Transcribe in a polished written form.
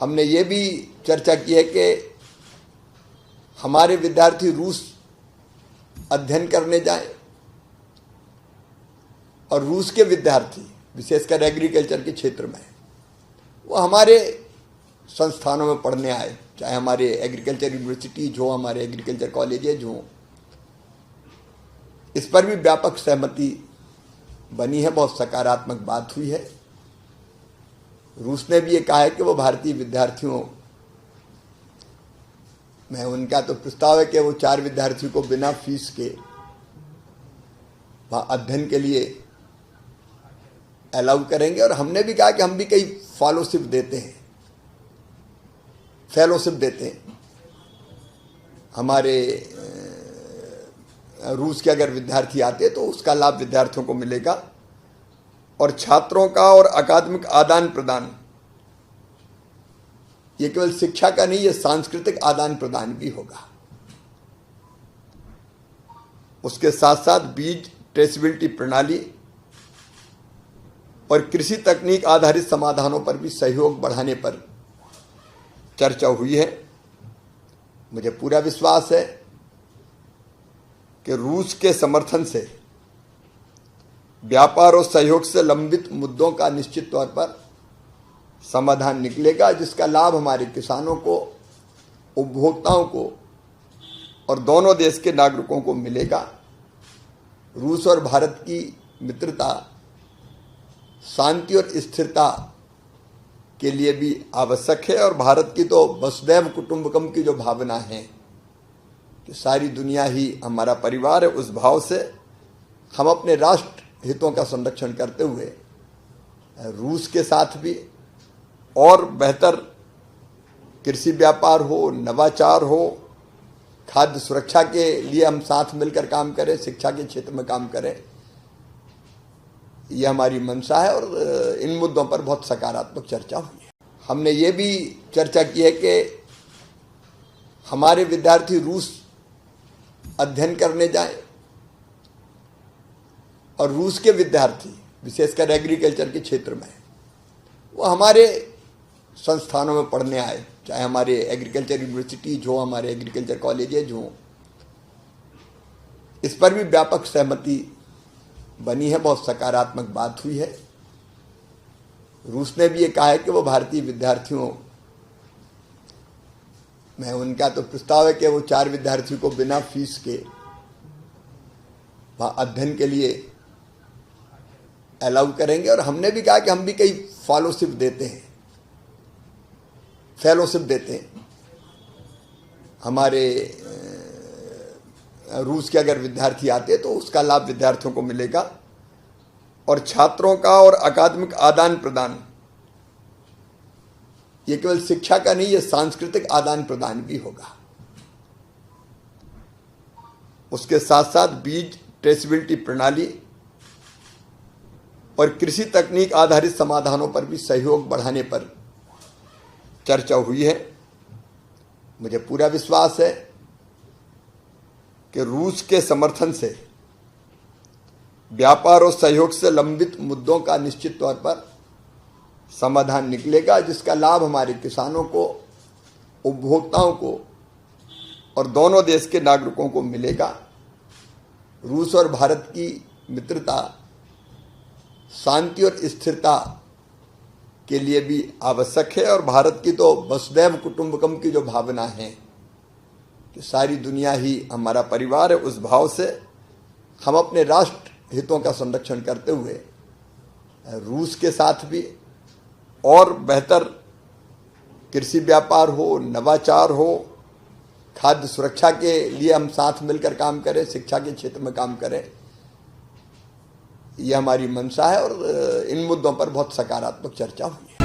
हमने ये भी चर्चा की है कि हमारे विद्यार्थी रूस अध्ययन करने जाएं और रूस के विद्यार्थी विशेषकर एग्रीकल्चर के क्षेत्र में वो हमारे संस्थानों में पढ़ने आए, चाहे हमारे एग्रीकल्चर यूनिवर्सिटीज हो, हमारे एग्रीकल्चर कॉलेजेज हों। इस पर भी व्यापक सहमति बनी है, बहुत सकारात्मक बात हुई है। रूस ने भी ये कहा है कि वो भारतीय विद्यार्थियों में उनका तो प्रस्ताव है कि वो 4 विद्यार्थियों को बिना फीस के वहाँ अध्ययन के लिए अलाउ करेंगे। और हमने भी कहा कि हम भी कई फेलोशिप देते हैं हमारे रूस के अगर विद्यार्थी आते हैं तो उसका लाभ विद्यार्थियों को मिलेगा। और छात्रों का और अकादमिक आदान प्रदान, ये केवल शिक्षा का नहीं, ये सांस्कृतिक आदान प्रदान भी होगा। उसके साथ साथ बीज ट्रेसेबिलिटी प्रणाली और कृषि तकनीक आधारित समाधानों पर भी सहयोग बढ़ाने पर चर्चा हुई है। मुझे पूरा विश्वास है कि रूस के समर्थन से व्यापार और सहयोग से लंबित मुद्दों का निश्चित तौर पर समाधान निकलेगा, जिसका लाभ हमारे किसानों को, उपभोक्ताओं को और दोनों देश के नागरिकों को मिलेगा। रूस और भारत की मित्रता शांति और स्थिरता के लिए भी आवश्यक है। और भारत की तो वसुधैव कुटुंबकम की जो भावना है कि सारी दुनिया ही हमारा परिवार है, उस भाव से हम अपने राष्ट्र हितों का संरक्षण करते हुए रूस के साथ भी और बेहतर कृषि व्यापार हो, नवाचार हो, खाद्य सुरक्षा के लिए हम साथ मिलकर काम करें, शिक्षा के क्षेत्र में काम करें, यह हमारी मंशा है। और इन मुद्दों पर बहुत सकारात्मक चर्चा हुई है। हमने ये भी चर्चा की है कि हमारे विद्यार्थी रूस अध्ययन करने जाएं और रूस के विद्यार्थी विशेषकर एग्रीकल्चर के क्षेत्र में वो हमारे संस्थानों में पढ़ने आए, चाहे हमारे एग्रीकल्चर यूनिवर्सिटीज हो, हमारे एग्रीकल्चर कॉलेजेज हों। इस पर भी व्यापक सहमति बनी है, बहुत सकारात्मक बात हुई है। रूस ने भी ये कहा है कि वो भारतीय विद्यार्थियों में उनका तो प्रस्ताव है कि वो 4 विद्यार्थियों को बिना फीस के वहाँ अध्ययन के लिए अलाउ करेंगे। और हमने भी कहा कि हम भी कई फेलोशिप देते हैं हमारे रूस के अगर विद्यार्थी आते हैं तो उसका लाभ विद्यार्थियों को मिलेगा। और छात्रों का और अकादमिक आदान प्रदान, ये केवल शिक्षा का नहीं, ये सांस्कृतिक आदान प्रदान भी होगा। उसके साथ साथ बीज ट्रेसेबिलिटी प्रणाली और कृषि तकनीक आधारित समाधानों पर भी सहयोग बढ़ाने पर चर्चा हुई है। मुझे पूरा विश्वास है कि रूस के समर्थन से व्यापार और सहयोग से लंबित मुद्दों का निश्चित तौर पर समाधान निकलेगा, जिसका लाभ हमारे किसानों को, उपभोक्ताओं को और दोनों देश के नागरिकों को मिलेगा। रूस और भारत की मित्रता शांति और स्थिरता के लिए भी आवश्यक है। और भारत की तो वसुधैव कुटुंबकम की जो भावना है कि सारी दुनिया ही हमारा परिवार है, उस भाव से हम अपने राष्ट्र हितों का संरक्षण करते हुए रूस के साथ भी और बेहतर कृषि व्यापार हो, नवाचार हो, खाद्य सुरक्षा के लिए हम साथ मिलकर काम करें, शिक्षा के क्षेत्र में काम करें, यह हमारी मंशा है। और इन मुद्दों पर बहुत सकारात्मक चर्चा हुई है।